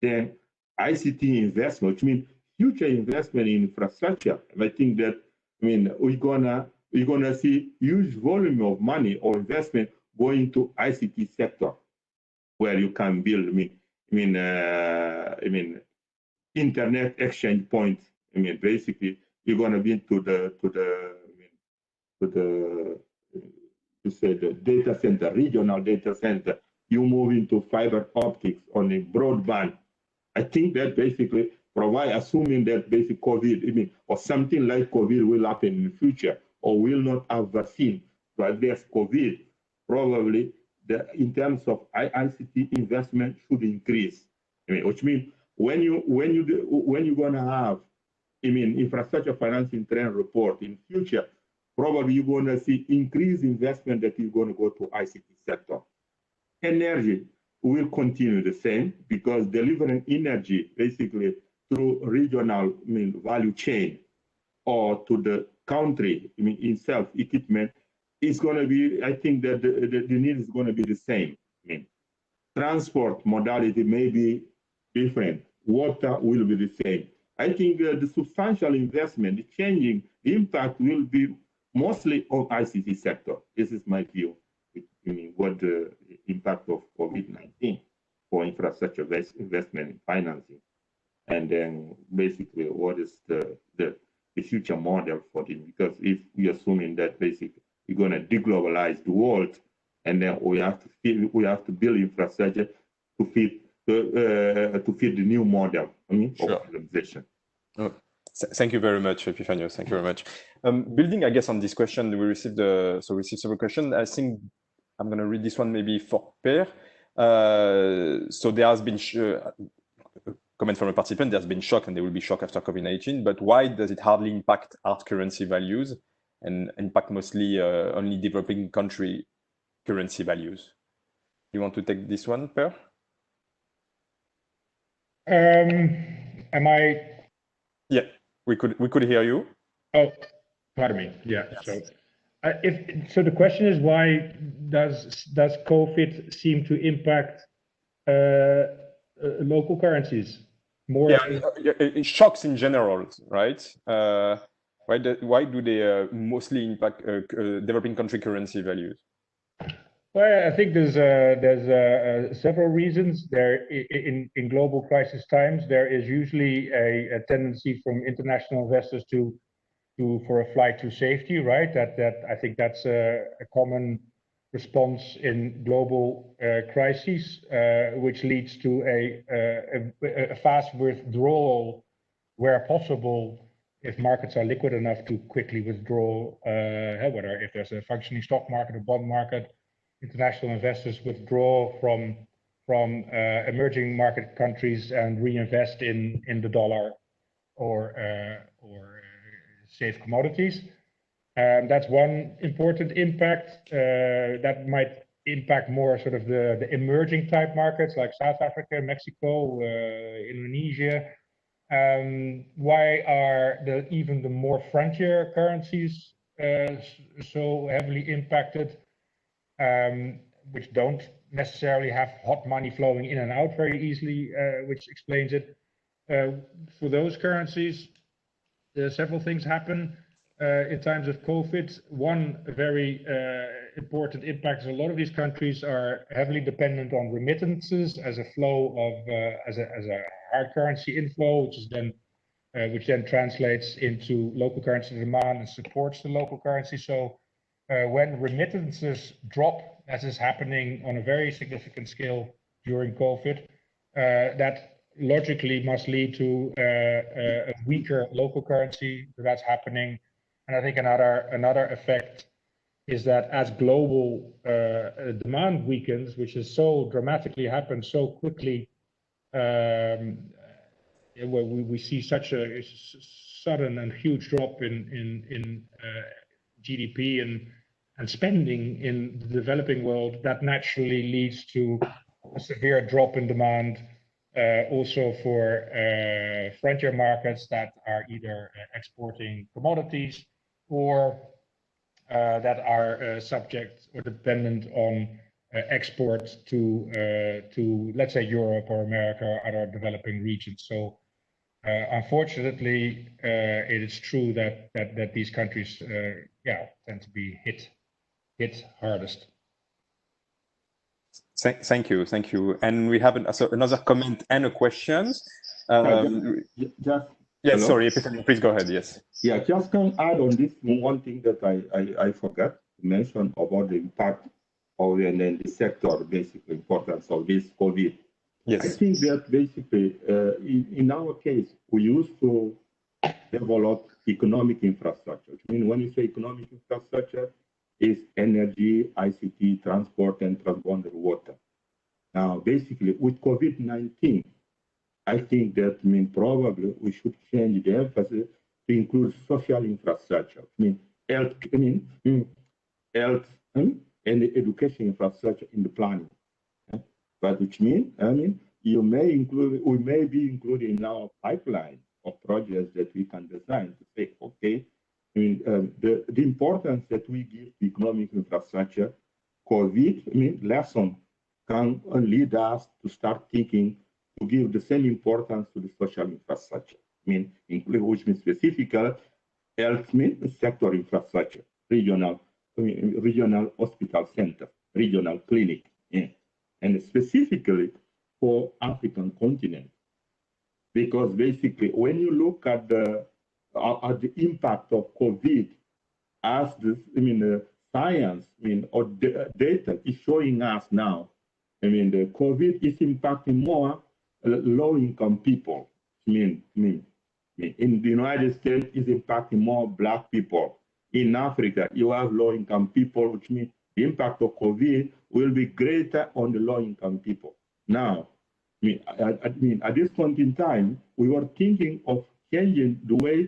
Then ICT investment, which means future investment in infrastructure. And I think that we're gonna see huge volume of money or investment going to ICT sector, where you can build internet exchange points. I mean, basically, you're going to be to the data center, regional data center. You move into fiber optics on a broadband. I think that basically provide, assuming that basic COVID, I mean, or something like COVID will happen in the future, or will not have vaccine to address COVID, probably in terms of ICT investment should increase. I mean, which means when you're gonna have, I mean, infrastructure financing trend report in future, probably you're gonna see increased investment that is gonna go to ICT sector. Energy will continue the same because delivering energy basically through regional value chain or to the country itself, equipment is going to be, I think that the need is going to be the same. Transport modality may be different. Water will be the same. I think the substantial investment, the changing impact will be mostly on ICT sector. This is my view. What the impact of COVID-19 for infrastructure investment and financing, and then basically what is the future model for it? Because if we're assuming that basically we're going to deglobalize the world, and then we have to build infrastructure to fit the new model of organization. Oh, thank you very much, Epifanio. Thank you very much. Building, I guess, on this question, we received several questions. I think I'm going to read this one maybe for Per. So there has been a comment from a participant. There's been shock, and there will be shock after COVID-19. But why does it hardly impact hard currency values and impact mostly only developing country currency values? You want to take this one, Per? Am I? Yeah, we could hear you. Oh, pardon me. Yeah. Yes. So the question is, why does COVID seem to impact local currencies more? Yeah, shocks in general, right? Why do they mostly impact developing country currency values? Well, I think there's several reasons. There in global crisis times, there is usually a tendency from international investors for a flight to safety, right? That I think that's a common response in global crises, which leads to a fast withdrawal where possible, if markets are liquid enough to quickly withdraw. Whether if there's a functioning stock market or bond market, international investors withdraw from emerging market countries and reinvest in the dollar or safe commodities. That's one important impact that might impact more sort of the emerging type markets like South Africa, Mexico, Indonesia. Why are even the more frontier currencies so heavily impacted, which don't necessarily have hot money flowing in and out very easily, which explains it. For those currencies, several things happen in times of COVID. One very important impact is a lot of these countries are heavily dependent on remittances as a flow of as a hard currency inflow, which then translates into local currency demand and supports the local currency. So when remittances drop, as is happening on a very significant scale during COVID, that logically must lead to a weaker local currency. So that's happening. And I think another effect is that as global demand weakens, which has so dramatically happened so quickly, where we see such a sudden and huge drop in GDP and spending in the developing world, that naturally leads to a severe drop in demand. Also for frontier markets that are either exporting commodities or that are subject or dependent on exports to let's say Europe or America or other developing regions. So unfortunately, it is true that these countries tend to be hit hardest. Thank you. And we have another comment and a question. Just yes, hello? sorry, Epiphany, please go ahead. Yes. Yeah, just can add on this one thing that I forgot to mention about the impact of and then the sector, basically importance of this COVID. Yes. I think that basically in our case, we used to develop economic infrastructure. I mean, when you say economic infrastructure, is energy, ICT, transport, and transbordar water. Now, basically, with COVID-19, I think that probably we should change the emphasis to include social infrastructure. Health, health and education infrastructure in the planning. But which means, we may be including in our pipeline of projects that we can design to say, okay, the importance that we give to economic infrastructure, COVID, lesson can lead us to start thinking to give the same importance to the social infrastructure. Which means specifically health sector infrastructure, regional hospital center, regional clinic, and specifically for African continent. Because basically, when you look at the impact of COVID, as the science, or the data is showing us now, the COVID is impacting more low-income people. In the United States, is impacting more Black people. In Africa, you have low-income people, which means the impact of COVID will be greater on the low-income people. Now, at this point in time, we were thinking of changing the way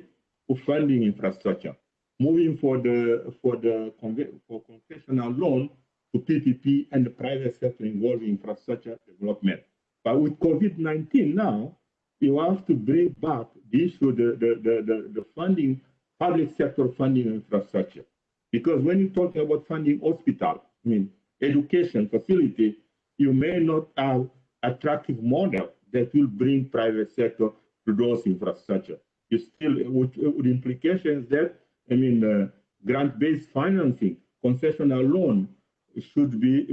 of funding infrastructure, moving for concessional loan to PPP and the private sector involved in infrastructure development. But with COVID-19 now, you have to bring back the issue, the funding, public sector funding infrastructure. Because when you're talking about funding hospital, education facility, you may not have attractive model that will bring private sector to those infrastructure. You still, with implications that, grant-based financing, concessional loan should be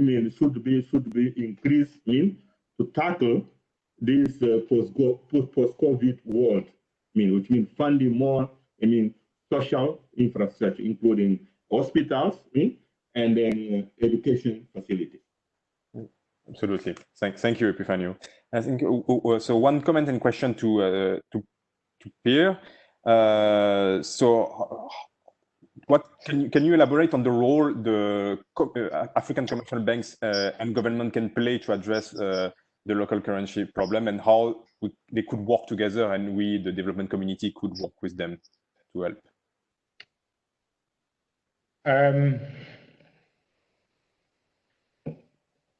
increased to tackle this post-COVID world. Which means funding more, social infrastructure, including hospitals, and then education facilities. Absolutely. Thank you, Epifanio. I think so. One comment and question to Pierre. So, what can you elaborate on the role the African commercial banks and government can play to address the local currency problem, and how they could work together, and we, the development community, could work with them to help?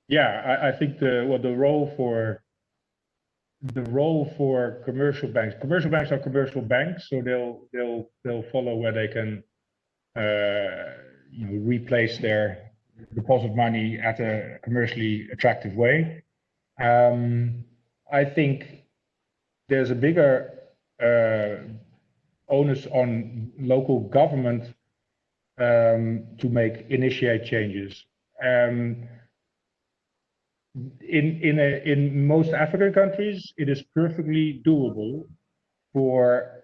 Yeah, I think the role for commercial banks. Commercial banks are commercial banks, so they'll follow where they can replace their deposit money at a commercially attractive way. I think there's a bigger onus on local government to initiate changes. In most African countries, it is perfectly doable for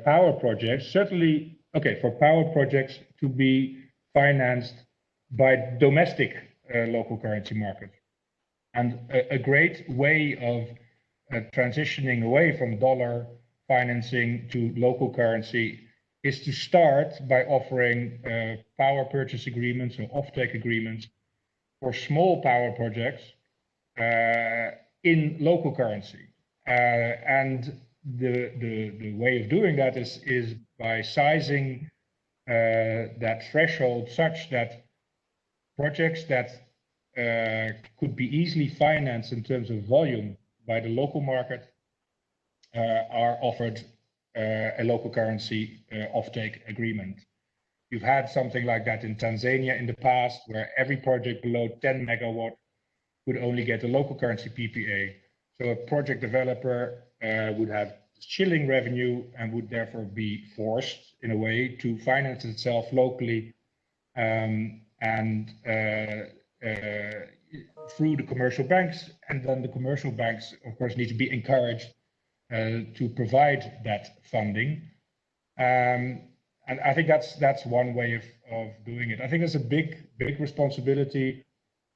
power projects, certainly, for power projects to be financed by domestic local currency market. And a great way of transitioning away from dollar financing to local currency is to start by offering power purchase agreements or offtake agreements for small power projects in local currency. And the way of doing that is by sizing that threshold such that projects that could be easily financed in terms of volume by the local market are offered a local currency offtake agreement. You've had something like that in Tanzania in the past, where every project below 10 megawatt would only get a local currency PPA. So a project developer would have shilling revenue and would therefore be forced, in a way, to finance itself locally and through the commercial banks. And then the commercial banks, of course, need to be encouraged to provide that funding. And I think that's one way of doing it. I think it's a big responsibility,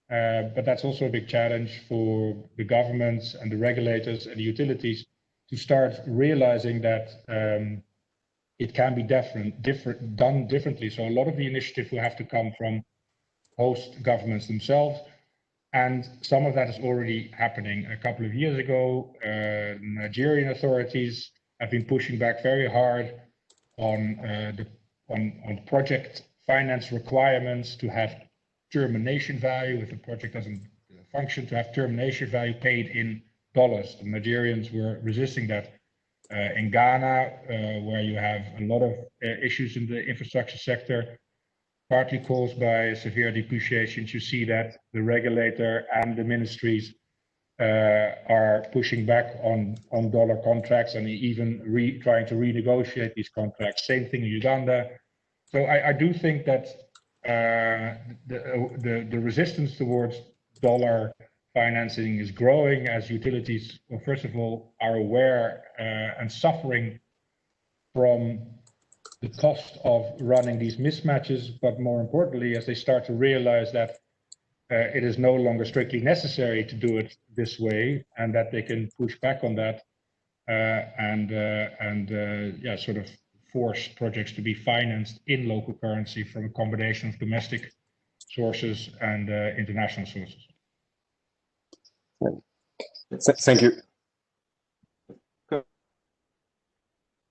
but that's also a big challenge for the governments and the regulators and the utilities to start realizing that it can be done differently. So a lot of the initiative will have to come from host governments themselves. And some of that is already happening. A couple of years ago, Nigerian authorities have been pushing back very hard on project finance requirements to have termination value. If a project doesn't function, to have termination value paid in dollars. The Nigerians were resisting that. In Ghana, where you have a lot of issues in the infrastructure sector, partly caused by severe depreciations, you see that the regulator and the ministries are pushing back on dollar contracts and even trying to renegotiate these contracts. Same thing in Uganda. So I do think that the resistance towards dollar financing is growing as utilities, well, first of all, are aware and suffering from the cost of running these mismatches, but more importantly, as they start to realize that it is no longer strictly necessary to do it this way, and that they can push back on that sort of force projects to be financed in local currency from a combination of domestic sources and international sources. Thank you.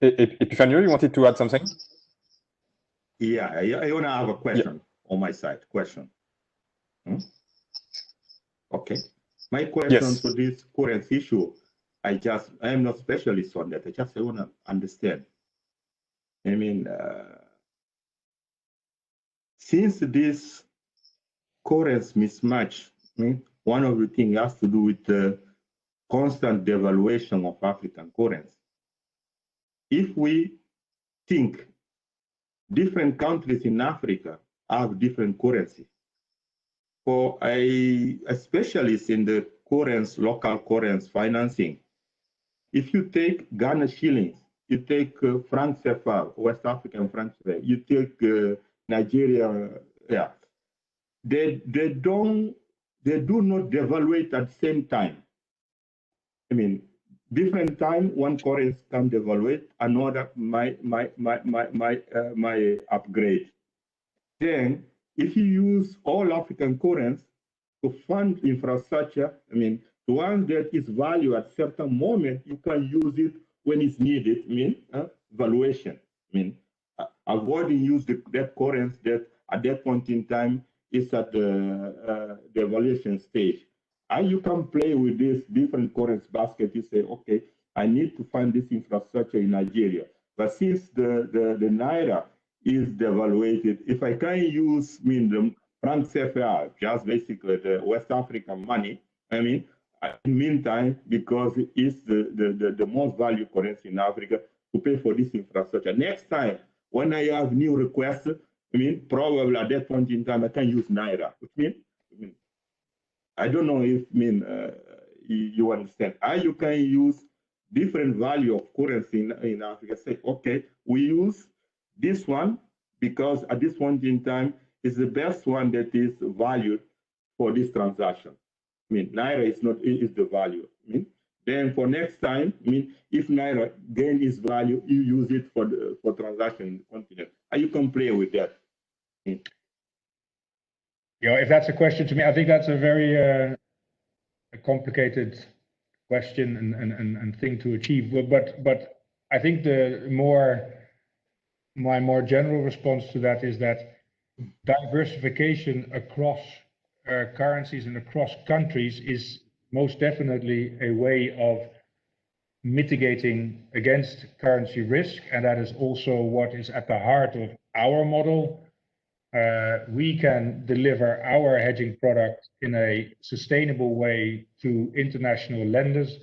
Epifanio, you wanted to add something? Yeah, I want to have a question on my side. Okay. My question to this current issue, I am not specialist on that. I want to understand. I mean, since this currency mismatch, one of the things has to do with the constant devaluation of African currency. If we think different countries in Africa have different currency, for a specialist in the local currency financing, if you take Ghana shillings, you take franc CFA, West African franc CFA, you take Nigeria, they do not devaluate at the same time. I mean, different time one currency can devaluate, another might upgrade. Then, if you use all African currencies to fund infrastructure, I mean, the one that is valued at certain moment, you can use it when it's needed. I mean, valuation. I mean, avoiding use that currency that at that point in time is at the valuation stage. And you can play with this different currency basket. You say, okay, I need to fund this infrastructure in Nigeria. But since the Naira is devaluated, if I can use the franc CFA, just basically the West African money, I mean, in the meantime, because it's the most valued currency in Africa, to pay for this infrastructure. Next time, when I have new requests, I mean, probably at that point in time, I can use Naira. Which means, I don't know if you understand. You can use different value of currency in Africa. Say, okay, we use this one because at this point in time is the best one that is valued for this transaction. I mean, Naira is the value. I mean, then for next time, I mean, if Naira gain its value, you use it for transaction in the continent. And you can play with that. If that's a question to me, I think that's a very a complicated question and thing to achieve. But I think my more general response to that is that diversification across currencies and across countries is most definitely a way of mitigating against currency risk, and that is also what is at the heart of our model. We can deliver our hedging product in a sustainable way to international lenders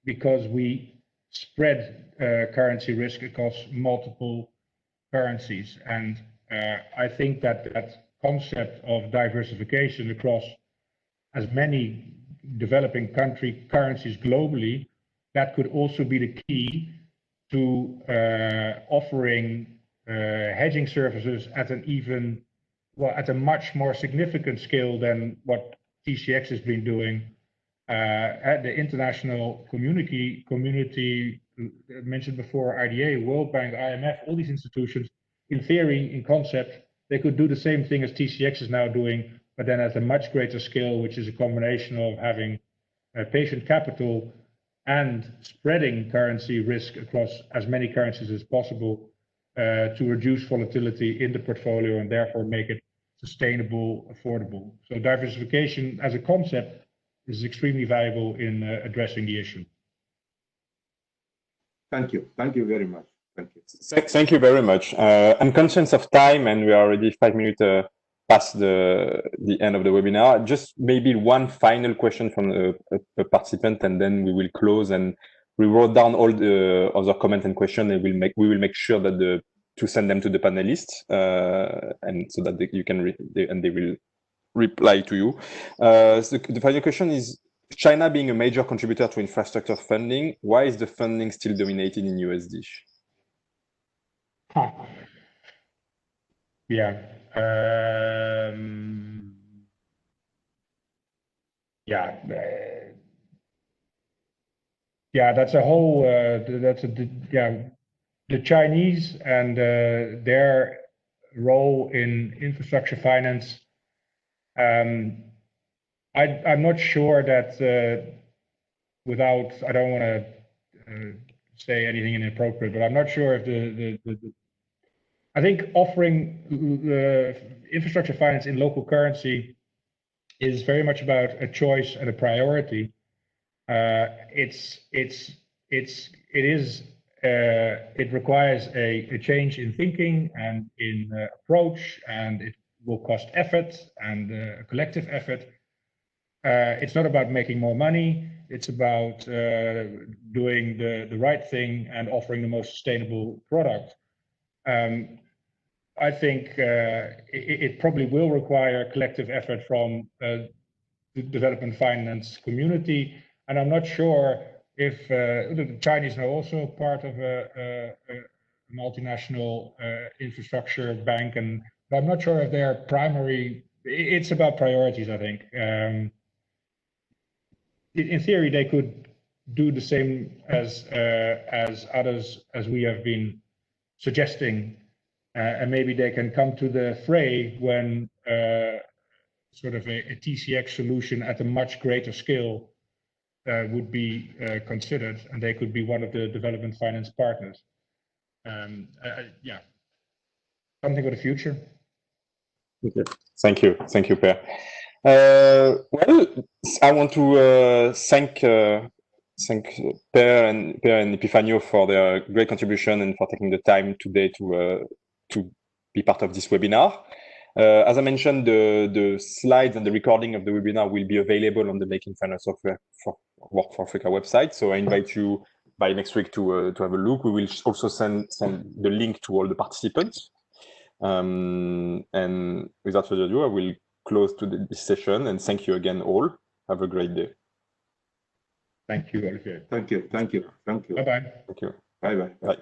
because we spread currency risk across multiple currencies. And I think that concept of diversification across as many developing country currencies globally that could also be the key to offering hedging services at at a much more significant scale than what TCX has been doing. At the international community mentioned before, IDA, World Bank, IMF, all these institutions, in theory, in concept, they could do the same thing as TCX is now doing, but then at a much greater scale, which is a combination of having patient capital and spreading currency risk across as many currencies as possible to reduce volatility in the portfolio and therefore make it sustainable, affordable. So diversification as a concept is extremely valuable in addressing the issue. Thank you. Thank you very much. Thank you. Thank you very much. I'm conscious of time, and we are already 5 minutes past the end of the webinar. Just maybe one final question from a participant, and then we will close. And we wrote down all the other comments and questions, and we will make sure that to send them to the panelists, and so that you can read and they will reply to you. So the final question is: China being a major contributor to infrastructure funding, why is the funding still dominated in USD? Yeah. That's a whole. The Chinese and their role in infrastructure finance. I'm not sure that I don't want to say anything inappropriate, but I'm not sure if I think offering infrastructure finance in local currency is very much about a choice and a priority. It requires a change in thinking and in approach, and it will cost effort and a collective effort. It's not about making more money. It's about doing the right thing and offering the most sustainable product. I think it probably will require collective effort from the development finance community, and I'm not sure if the Chinese are also part of a multinational infrastructure bank, but I'm not sure if they're primary. It's about priorities, I think. In theory, they could do the same as others, as we have been suggesting. And maybe they can come to the fray when sort of a TCX solution at a much greater scale would be considered, and they could be one of the development finance partners. Yeah, something for the future. Okay. Thank you, Per. Well, I want to thank Per and Epifanio for their great contribution and for taking the time today to be part of this webinar. As I mentioned, the slides and the recording of the webinar will be available on the Making Finance Software for Work for Africa website. So I invite you by next week to have a look. We will also send the link to all the participants. And without further ado, I will close this session and thank you again all. Have a great day. Thank you, Olivier. Thank you. Bye-bye. Thank you. Bye-bye. Bye.